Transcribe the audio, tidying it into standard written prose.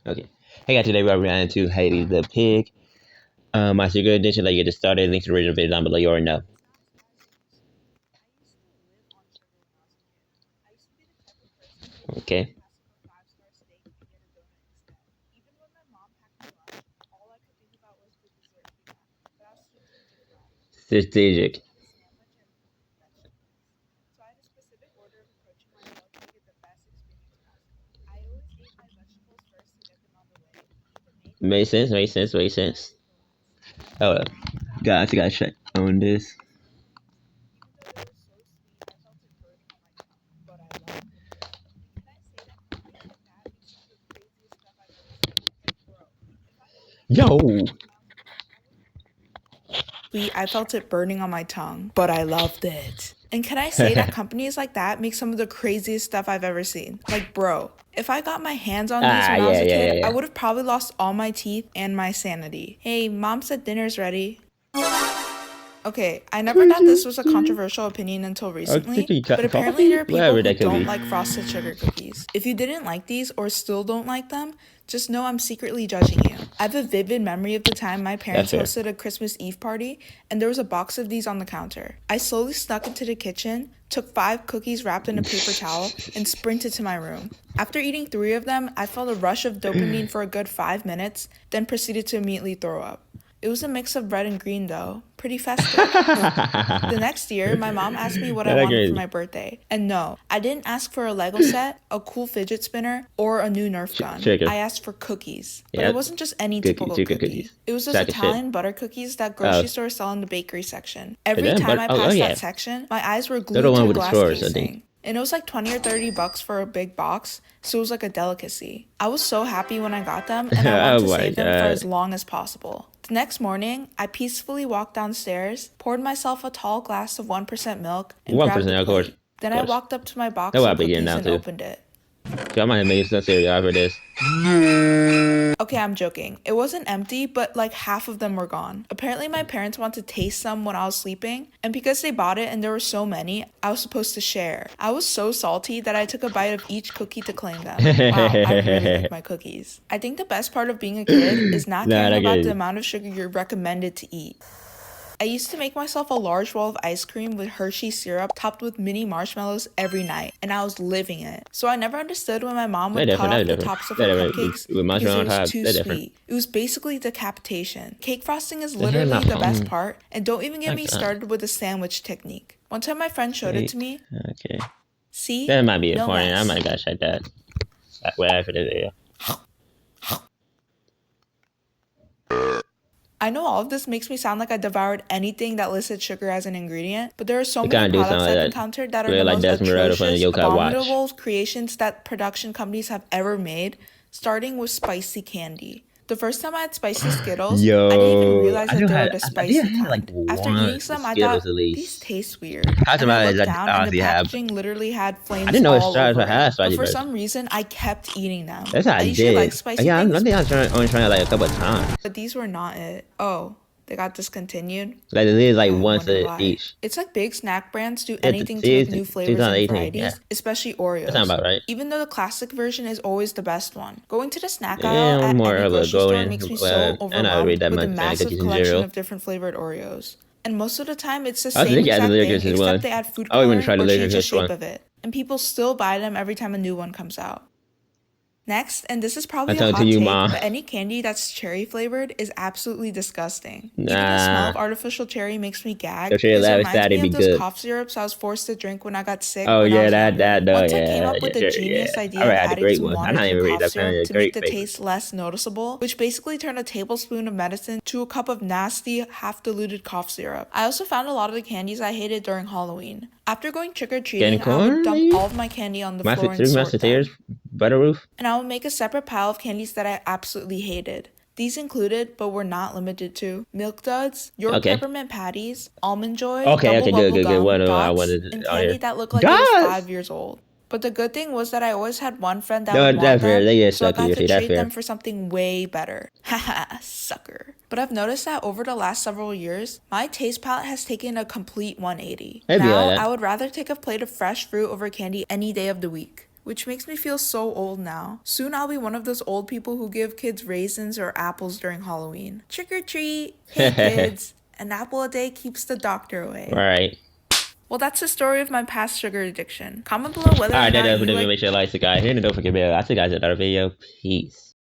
Okay. Hey guys, today we're reacting to Haiti the Pig. My secret edition, like you get started. Links to the original video down below. You already know. Okay. Strategic. Makes sense, makes sense, makes sense. Hold up. Guys, I gotta check on this. Yo! I felt it burning on my tongue, but I loved it. And can I say that companies like that make some of the craziest stuff I've ever seen? Like, bro, if I got my hands on these when I was a kid, I would have probably lost all my teeth and my sanity. Hey, mom said dinner's ready. Okay, I never thought this was a controversial opinion until recently, but apparently there are people who don't like frosted sugar cookies. If you didn't like these or still don't like them, just know I'm secretly judging you. I have a vivid memory of the time my parents hosted a Christmas Eve party, and there was a box of these on the counter. I slowly snuck into the kitchen, took 5 cookies wrapped in a paper towel, and sprinted to my room. After eating 3 of them, I felt a rush of dopamine for a good 5 minutes, then proceeded to immediately throw up. It was a mix of red and green though, pretty festive. The next year, my mom asked me what I wanted for my birthday. And no, I didn't ask for a Lego set, a cool fidget spinner, or a new Nerf gun. I asked for cookies. But it wasn't just any typical cookie. It was those Italian butter cookies that grocery stores sell in the bakery section. Every time I passed that section, my eyes were glued to the glass casing. And it was like 20 or 30 bucks for a big box, so it was like a delicacy. I was so happy when I got them, and I wanted to save them for as long as possible. The next morning, I peacefully walked downstairs, poured myself a tall glass of 1% milk, and grabbed a plate. Then I walked up to my box of cookies and opened it. I might have made some cereal for this. Okay, I'm joking. It wasn't empty, but like half of them were gone. Apparently my parents wanted to taste some when I was sleeping, and because they bought it and there were so many, I was supposed to share. I was so salty that I took a bite of each cookie to claim them. Wow, I really like my cookies. I think the best part of being a kid is not caring about the amount of sugar you're recommended to eat. I used to make myself a large bowl of ice cream with Hershey syrup topped with mini marshmallows every night, and I was living it. So I never understood when my mom would cut off the tops of her cupcakes because it was too sweet. It was basically decapitation. Cake frosting is literally the best part, and don't even get me started with the sandwich technique. One time my friend showed it to me. Okay. See? That might be a point. I might gotta check that. Right after the video. I know all of this makes me sound like I devoured anything that listed sugar as an ingredient, but there are so many products I've encountered that are the most atrocious, abominable creations that production companies have ever made, starting with spicy candy. The first time I had spicy Skittles, I didn't even realize that they were the spicy kind. After eating some, I thought, these taste weird. And I looked down and the packaging literally had flames all over it. But for some reason, I kept eating them. I usually like spicy things. I think I was only trying it like a couple of times. But these were not it. Oh. They got discontinued. Like it is like once each. It's like big snack brands do anything to make new flavors and varieties, especially Oreos. That's not about right. Even though the classic version is always the best one. Going to the snack aisle at any grocery store makes me so overwhelmed with a massive collection of different flavored Oreos. And most of the time, it's the same exact thing, except they add food coloring or change the shape of it. And people still buy them every time a new one comes out. Next, and this is probably a hot take, but any candy that's cherry flavored is absolutely disgusting. Even the smell of artificial cherry makes me gag. It reminds me of those cough syrups I was forced to drink when I got sick. Oh yeah, that Once I came up with the genius idea of adding some water to cough syrup to make the taste less noticeable, which basically turned a tablespoon of medicine to a cup of nasty, half-diluted cough syrup. I also found a lot of the candies I hated during Halloween. After going trick-or-treating, I would dump all of my candy on the floor and sort them. Butterroof. And I would make a separate pile of candies that I absolutely hated. These included, but were not limited to, Milk Duds, York Peppermint Patties, Almond Joy, Double Bubble Gum, Dots, and candy that looked like it was 5 years old. But the good thing was that I always had one friend that would want them, so I got to trade them for something way better. Haha, sucker. But I've noticed that over the last several years, my taste palette has taken a complete 180. Now, I would rather take a plate of fresh fruit over candy any day of the week. which makes me feel so old now. Soon I'll be one of those old people who give kids raisins or apples during Halloween. Trick or treat! Hey kids! An apple a day keeps the doctor away. Right. Well, that's the story of my past sugar addiction. Comment below whether or not you make sure you like the guy here and don't forget to I see you guys in another video. Peace.